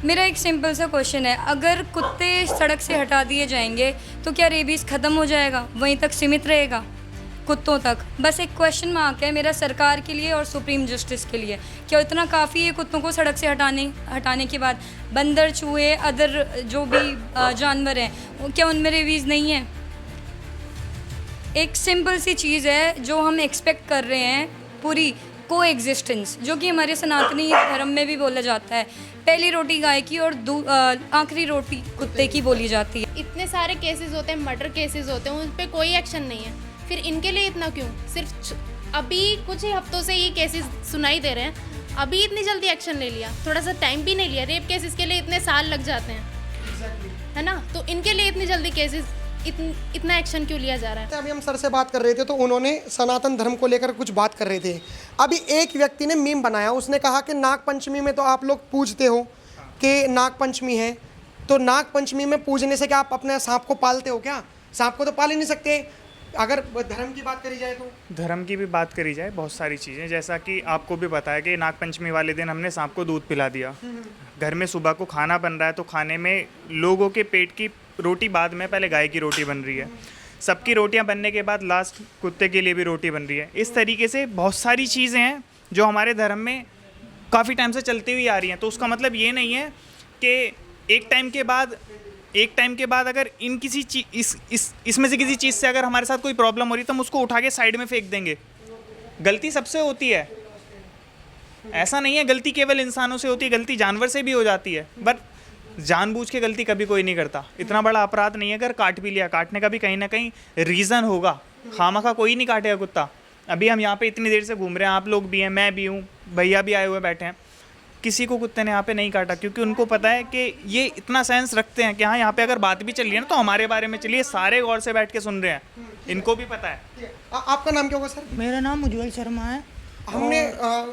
मेरा एक सिंपल सा क्वेश्चन है, अगर कुत्ते सड़क से हटा दिए जाएंगे तो क्या रेबीज़ ख़त्म हो जाएगा, वहीं तक सीमित रहेगा कुत्तों तक? बस एक क्वेश्चन मार्क है मेरा सरकार के लिए और सुप्रीम जस्टिस के लिए। क्या इतना काफ़ी है कुत्तों को सड़क से हटाने के बाद? बंदर, चूहे, अदर जो भी जानवर हैं, क्या उनमें रेबीज़ नहीं है? एक सिंपल सी चीज़ है जो हम एक्सपेक्ट कर रहे हैं, पूरी को एग्जिस्टेंस, जो कि हमारे सनातनी धर्म में भी बोला जाता है। पहली रोटी गाय की और आखिरी रोटी कुत्ते की बोली जाती है। इतने सारे केसेस होते हैं, मर्डर केसेस होते हैं, उन पर कोई एक्शन नहीं है, फिर इनके लिए इतना क्यों? सिर्फ अभी कुछ ही हफ्तों से ये केसेस सुनाई दे रहे हैं, अभी इतनी जल्दी एक्शन ले लिया? थोड़ा सा टाइम भी नहीं लिया? रेप केसेस के लिए इतने साल लग जाते हैं, है ना? तो इनके लिए इतनी जल्दी केसेस, इतना एक्शन क्यों लिया जा रहा है? अभी हम सर से बात कर रहे थे तो उन्होंने सनातन धर्म को लेकर कुछ बात कर रहे थे। अभी एक व्यक्ति ने मीम बनाया, उसने कहा कि नाग पंचमी में तो आप लोग पूजते हो कि नाग पंचमी है, तो नाग पंचमी में पूजने से क्या आप अपने सांप को पालते हो क्या? सांप को तो पाल ही नहीं सकते। अगर धर्म की बात करी जाए तो धर्म की भी बात करी जाए, बहुत सारी चीज़ें, जैसा कि आपको भी पता है कि नागपंचमी वाले दिन हमने सांप को दूध पिला दिया। घर में सुबह को खाना बन रहा है तो खाने में लोगों के पेट की रोटी बाद में, पहले गाय की रोटी बन रही है, सबकी रोटियां बनने के बाद लास्ट कुत्ते के लिए भी रोटी बन रही है। इस तरीके से बहुत सारी चीज़ें हैं जो हमारे धर्म में काफ़ी टाइम से चलती हुई आ रही हैं। तो उसका मतलब ये नहीं है कि एक टाइम के बाद अगर इन किसी चीज़ इसमें से किसी चीज़ से अगर हमारे साथ कोई प्रॉब्लम हो रही तो हम उसको उठा के साइड में फेंक देंगे। गलती सबसे होती है, ऐसा नहीं है गलती केवल इंसानों से होती है, गलती जानवर से भी हो जाती है, बट जानबूझ के गलती कभी कोई नहीं करता। इतना बड़ा अपराध नहीं है अगर काट भी लिया, काटने का भी कहीं ना कहीं रीज़न होगा। खामखा कोई नहीं काटेगा कुत्ता। अभी हम यहाँ पे इतनी देर से घूम रहे हैं, आप लोग भी हैं, मैं भी हूँ, भैया भी आए हुए बैठे हैं, किसी को कुत्ते ने यहाँ पे नहीं काटा, क्योंकि उनको पता है कि ये इतना सेंस रखते हैं कि हाँ यहाँ पे अगर बात भी चल रही है ना तो हमारे बारे में चलिए, सारे गौर से बैठ के सुन रहे हैं, इनको भी पता है। आपका नाम क्या होगा सर? मेरा नाम उज्जवल शर्मा है। हमने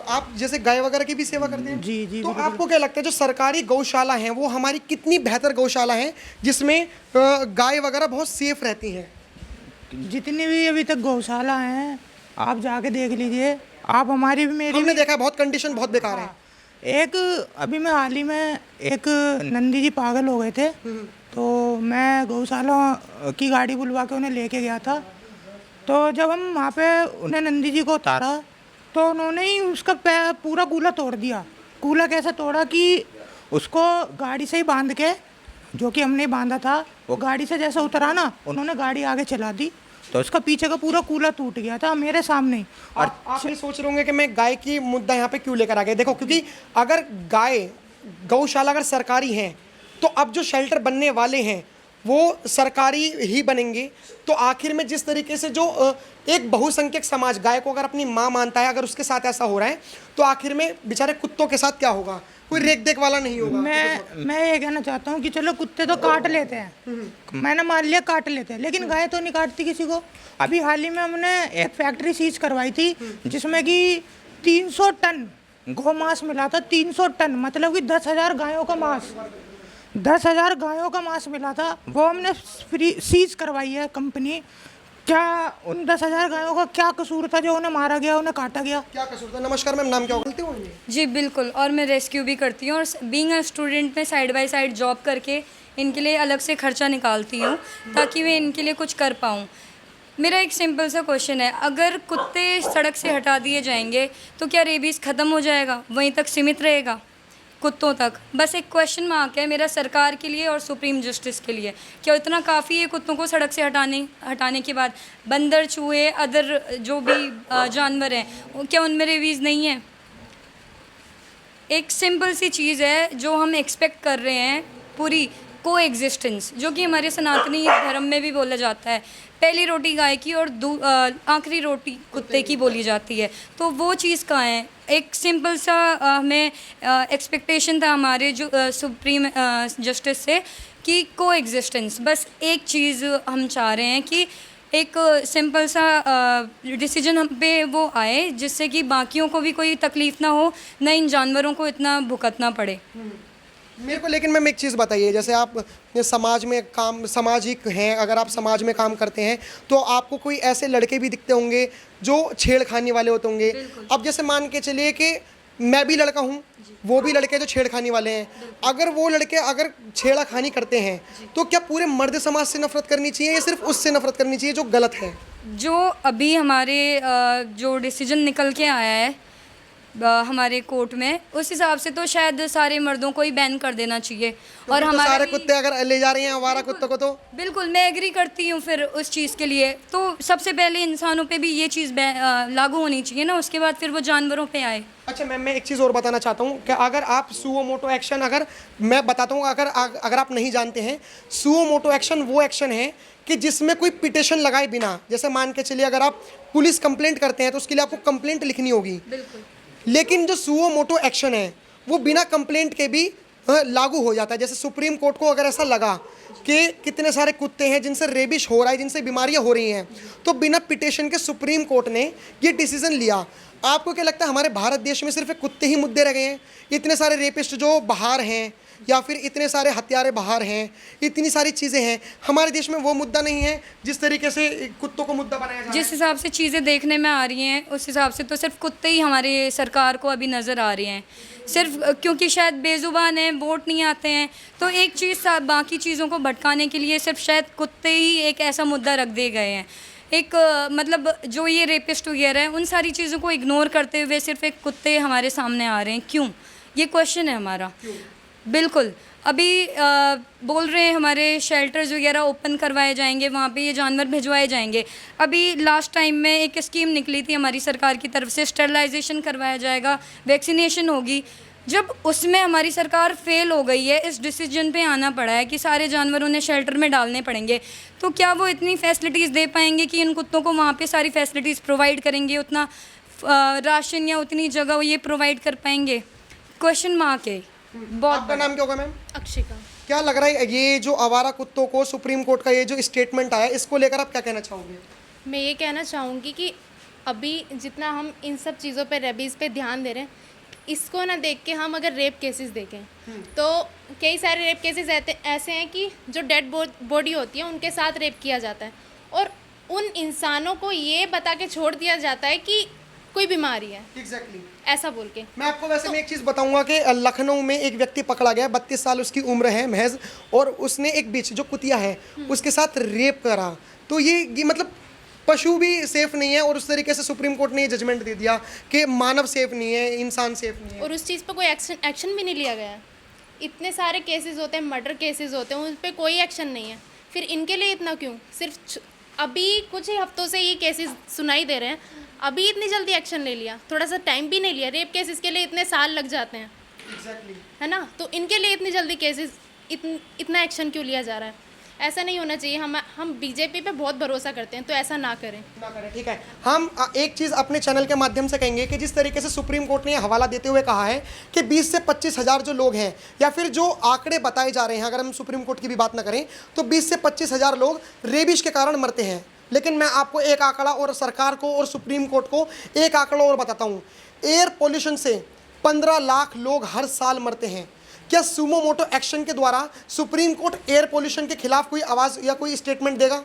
आप जैसे गाय वगैरह की भी सेवा करते हैं? जी जी। तो आपको क्या लगता है जो सरकारी गौशाला हैं वो हमारी कितनी बेहतर गौशाला हैं जिसमें गाय वगैरह बहुत सेफ रहती हैं? जितनी भी अभी तक गौशाला हैं आप जाके देख लीजिए। आप हमारी भी, मेरी हमने भी। देखा बहुत कंडीशन बहुत बेकार है। एक अभी मैं हाल ही में एक नंदी जी पागल हो गए थे, तो मैं गौशाला की गाड़ी बुलवा के उन्हें लेके गया था। तो जब हम वहाँ पे उन्हें नंदी जी को उतारा तो उन्होंने ही उसका पूरा कूला तोड़ दिया। कूला कैसे तोड़ा कि उसको गाड़ी से ही बांध के, जो कि हमने बांधा था, वो गाड़ी से जैसे उतरा ना, उन्होंने गाड़ी आगे चला दी तो उसका पीछे का पूरा कूला टूट गया था मेरे सामने ही। और आप ये सोच रहे होंगे कि मैं गाय की मुद्दा यहाँ पे क्यों लेकर आ गया। देखो, क्योंकि अगर गौशाला अगर सरकारी है तो अब जो शेल्टर बनने वाले हैं वो सरकारी ही बनेंगे। तो आखिर में जिस तरीके से जो एक बहुसंख्यक समाज गाय को अगर अपनी माँ मानता है, अगर उसके साथ ऐसा हो रहा है तो आखिर में बेचारे कुत्तों के साथ क्या होगा? कोई रेख देख वाला नहीं होगा। मैं ये कहना चाहता हूँ कि चलो कुत्ते तो काट लेते हैं, मैंने मान लिया काट लेते हैं, लेकिन गाय तो नहीं काटती किसी को। अभी हाल ही में हमने एक फैक्ट्री सीज करवाई थी जिसमें कि 300 टन गौ मांस मिला था। 300 टन मतलब कि 10,000 गायों का मांस, 10,000 गायों का मांस मिला था, वो हमने फ्री सीज करवाई है कंपनी। क्या उन 10,000 गायों का क्या कसूर था जो उन्हें मारा गया, उन्हें काटा गया? क्या कसूर था? नमस्कार मैम, नाम क्या होगा? जी बिल्कुल, और मैं रेस्क्यू भी करती हूँ, और बीइंग अ स्टूडेंट में साइड बाय साइड जॉब करके इनके लिए अलग से खर्चा निकालती हूँ ताकि मैं इनके लिए कुछ कर पाऊँ। मेरा एक सिंपल सा क्वेश्चन है, अगर कुत्ते सड़क से हटा दिए जाएंगे तो क्या रेबीज़ ख़त्म हो जाएगा, वहीं तक सीमित रहेगा कुत्तों तक? बस एक क्वेश्चन मार्क है मेरा सरकार के लिए और सुप्रीम जस्टिस के लिए। क्या इतना काफ़ी है कुत्तों को सड़क से हटाने के बाद? बंदर, चूहे, अदर जो भी जानवर हैं, क्या उनमें रेबीज़ नहीं है? एक सिंपल सी चीज़ है जो हम एक्सपेक्ट कर रहे हैं, पूरी को एग्जिस्टेंस, जो कि हमारे सनातनी धर्म में भी बोला जाता है। पहली रोटी गाय की और आखिरी रोटी कुत्ते की बोली जाती है। तो वो चीज़ कहाँ है? एक सिंपल सा हमें एक्सपेक्टेशन था हमारे जो सुप्रीम जस्टिस से कि को एग्जिस्टेंस, बस एक चीज़ हम चाह रहे हैं कि एक सिंपल सा डिसीजन हम पे वो आए जिससे कि बाकियों को भी कोई तकलीफ़ ना हो, न इन जानवरों को इतना भुगतना पड़े। मेरे को लेकिन मैम एक चीज़ बताइए, जैसे आप समाज में काम, सामाजिक हैं, अगर आप समाज में काम करते हैं तो आपको कोई ऐसे लड़के भी दिखते होंगे जो छेड़खानी वाले होते होंगे। अब जैसे मान के चलिए कि मैं भी लड़का हूँ, वो भी लड़के जो छेड़खानी वाले हैं, अगर वो लड़के अगर छेड़खानी करते हैं तो क्या पूरे मर्द समाज से नफरत करनी चाहिए या सिर्फ उससे नफरत करनी चाहिए जो गलत है? जो अभी हमारे जो डिसीजन निकल के आया है हमारे कोर्ट में, उस हिसाब से तो शायद सारे मर्दों को ही बैन कर देना चाहिए। और तो हमारे सारे कुत्ते अगर ले जा रहे हैं आवारा कुत्तों को, तो बिल्कुल मैं एग्री करती हूँ फिर उस चीज़ के लिए। तो सबसे पहले इंसानों पे भी ये चीज़ लागू होनी चाहिए ना, उसके बाद फिर वो जानवरों पे आए। अच्छा मैम, मैं एक चीज़ और बताना चाहता हूँ कि अगर आप सुओ मोटो एक्शन, अगर मैं बताता हूँ, अगर आप नहीं जानते हैं, सुओ मोटो एक्शन वो एक्शन है कि जिसमें कोई पिटिशन लगाए बिना, जैसे मान के चलिए अगर आप पुलिस कंप्लेंट करते हैं तो उसके लिए आपको कंप्लेंट लिखनी होगी, बिल्कुल। लेकिन जो सुओ मोटो एक्शन है वो बिना कंप्लेंट के भी लागू हो जाता है। जैसे सुप्रीम कोर्ट को अगर ऐसा लगा कि कितने सारे कुत्ते हैं जिनसे रेबिश हो रहा है, जिनसे बीमारियां हो रही हैं, तो बिना पिटिशन के सुप्रीम कोर्ट ने ये डिसीजन लिया। आपको क्या लगता है हमारे भारत देश में सिर्फ एक कुत्ते ही मुद्दे रह गए हैं? इतने सारे रेपिस्ट जो बाहर हैं या फिर इतने सारे हत्यारे बाहर हैं, इतनी सारी चीज़ें हैं, हमारे देश में वो मुद्दा नहीं है जिस तरीके से कुत्तों को मुद्दा बनाया जा रहा है? जिस हिसाब से चीज़ें देखने में आ रही हैं उस हिसाब से तो सिर्फ कुत्ते ही हमारे सरकार को अभी नज़र आ रहे हैं, सिर्फ क्योंकि शायद बेजुबान हैं, वोट नहीं आते हैं, तो एक चीज़ बाकी चीज़ों को भटकाने के लिए सिर्फ शायद कुत्ते ही एक ऐसा मुद्दा रख दिए गए हैं। एक मतलब जो ये रेपिस्ट वगैरह हैं उन सारी चीज़ों को इग्नोर करते हुए सिर्फ एक कुत्ते हमारे सामने आ रहे हैं, क्यों? ये क्वेश्चन है हमारा। बिल्कुल। अभी बोल रहे हैं हमारे शेल्टर्स वगैरह ओपन करवाए जाएंगे, वहाँ पे ये जानवर भिजवाए जाएंगे। अभी लास्ट टाइम में एक स्कीम निकली थी हमारी सरकार की तरफ से, स्टरलाइजेशन करवाया जाएगा, वैक्सीनेशन होगी। जब उसमें हमारी सरकार फेल हो गई है, इस डिसीजन पे आना पड़ा है कि सारे जानवर उन्हें शेल्टर में डालने पड़ेंगे, तो क्या वो इतनी फैसिलिटीज़ दे पाएंगे कि इन कुत्तों को वहाँ पे सारी फैसिलिटीज़ प्रोवाइड करेंगे, उतना राशन या उतनी जगह वो ये प्रोवाइड कर पाएंगे? क्वेश्चन मार्क है बहुत। आपका नाम क्या होगा मैम? अक्षिका। क्या लग रहा है ये जो आवारा कुत्तों को सुप्रीम कोर्ट का ये जो स्टेटमेंट आया, इसको लेकर आप क्या कहना चाहोगे? मैं ये कहना चाहूँगी कि अभी जितना हम इन सब चीज़ों पे रेबीज़ पे ध्यान दे रहे हैं, इसको ना देख के हम अगर रेप केसेस देखें तो कई सारे रेप केसेस ऐसे हैं कि जो डेड बॉडी होती है उनके साथ रेप किया जाता है और उन इंसानों को ये बता के छोड़ दिया जाता है कि कोई बीमारी है। एग्जैक्टली ऐसा बोल के। मैं आपको वैसे मैं एक चीज़ बताऊंगा कि लखनऊ में एक व्यक्ति पकड़ा गया, 32 साल उसकी उम्र है महज, और उसने एक बिच जो कुतिया है उसके साथ रेप करा। तो ये मतलब पशु भी सेफ नहीं है, और उस तरीके से सुप्रीम कोर्ट ने ये जजमेंट दे दिया कि मानव सेफ नहीं है, इंसान सेफ नहीं है, और उस चीज़ पर कोई एक्शन भी नहीं लिया गया। इतने सारे केसेस होते हैं, मर्डर केसेस होते हैं, उन पर कोई एक्शन नहीं है, फिर इनके लिए इतना क्यों? सिर्फ अभी कुछ ही हफ्तों से ये केसेस सुनाई दे रहे हैं, अभी इतनी जल्दी एक्शन ले लिया, थोड़ा सा टाइम भी नहीं लिया। रेप केसेस के लिए इतने साल लग जाते हैं, है ना? तो इनके लिए इतनी जल्दी केसेस इतना एक्शन क्यों लिया जा रहा है? ऐसा नहीं होना चाहिए। हम बीजेपी पे बहुत भरोसा करते हैं, तो ऐसा ना करें। ठीक है। हम एक चीज़ अपने चैनल के माध्यम से कहेंगे कि जिस तरीके से सुप्रीम कोर्ट ने हवाला देते हुए कहा है कि 20 से 25 हज़ार जो लोग हैं, या फिर जो आंकड़े बताए जा रहे हैं, अगर हम सुप्रीम कोर्ट की भी बात ना करें तो 20 से 25 हज़ार लोग रेबिश के कारण मरते हैं। लेकिन मैं आपको एक आंकड़ा और सरकार को और सुप्रीम कोर्ट को एक आंकड़ा और बताता हूँ। एयर पोल्यूशन से 15 लाख लोग हर साल मरते हैं। क्या सुमो मोटो एक्शन के द्वारा सुप्रीम कोर्ट एयर पोल्यूशन के खिलाफ कोई आवाज़ या कोई स्टेटमेंट देगा?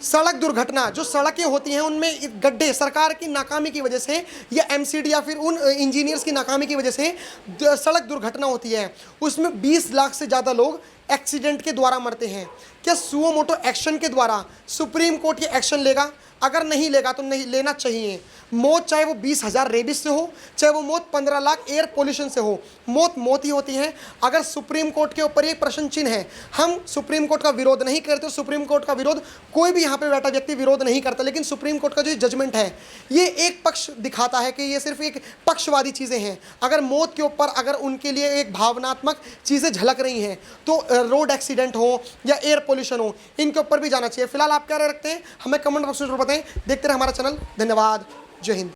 सड़क दुर्घटना, जो सड़कें होती हैं उनमें गड्ढे सरकार की नाकामी की वजह से या एमसीडी या फिर उन इंजीनियर्स की नाकामी की वजह से सड़क दुर्घटना होती है, उसमें 20 लाख से ज़्यादा लोग एक्सीडेंट के द्वारा मरते हैं। क्या सुओ मोटो एक्शन के द्वारा सुप्रीम कोर्ट ये एक्शन लेगा? अगर नहीं लेगा तो नहीं लेना चाहिए। मौत चाहे वो 20,000 रेबिस से हो, चाहे वो मौत 15 लाख एयर पोल्यूशन से हो, मौत मौत ही होती है। अगर सुप्रीम कोर्ट के ऊपर ये प्रश्न चिन्ह है, हम सुप्रीम कोर्ट का विरोध नहीं करते, सुप्रीम कोर्ट का विरोध कोई भी यहाँ पे बैठा व्यक्ति विरोध नहीं करता, लेकिन सुप्रीम कोर्ट का जो जजमेंट है ये एक पक्ष दिखाता है कि ये सिर्फ एक पक्षवादी चीज़ें हैं। अगर मौत के ऊपर अगर उनके लिए एक भावनात्मक चीज़ें झलक रही हैं तो रोड एक्सीडेंट हो या एयर पोल्यूशन हो, इनके ऊपर भी जाना चाहिए। फिलहाल आप क्या रखते हैं हमें कमेंट बॉक्स में बताएं। देखते रहे हमारा चैनल। धन्यवाद। जय हिंद।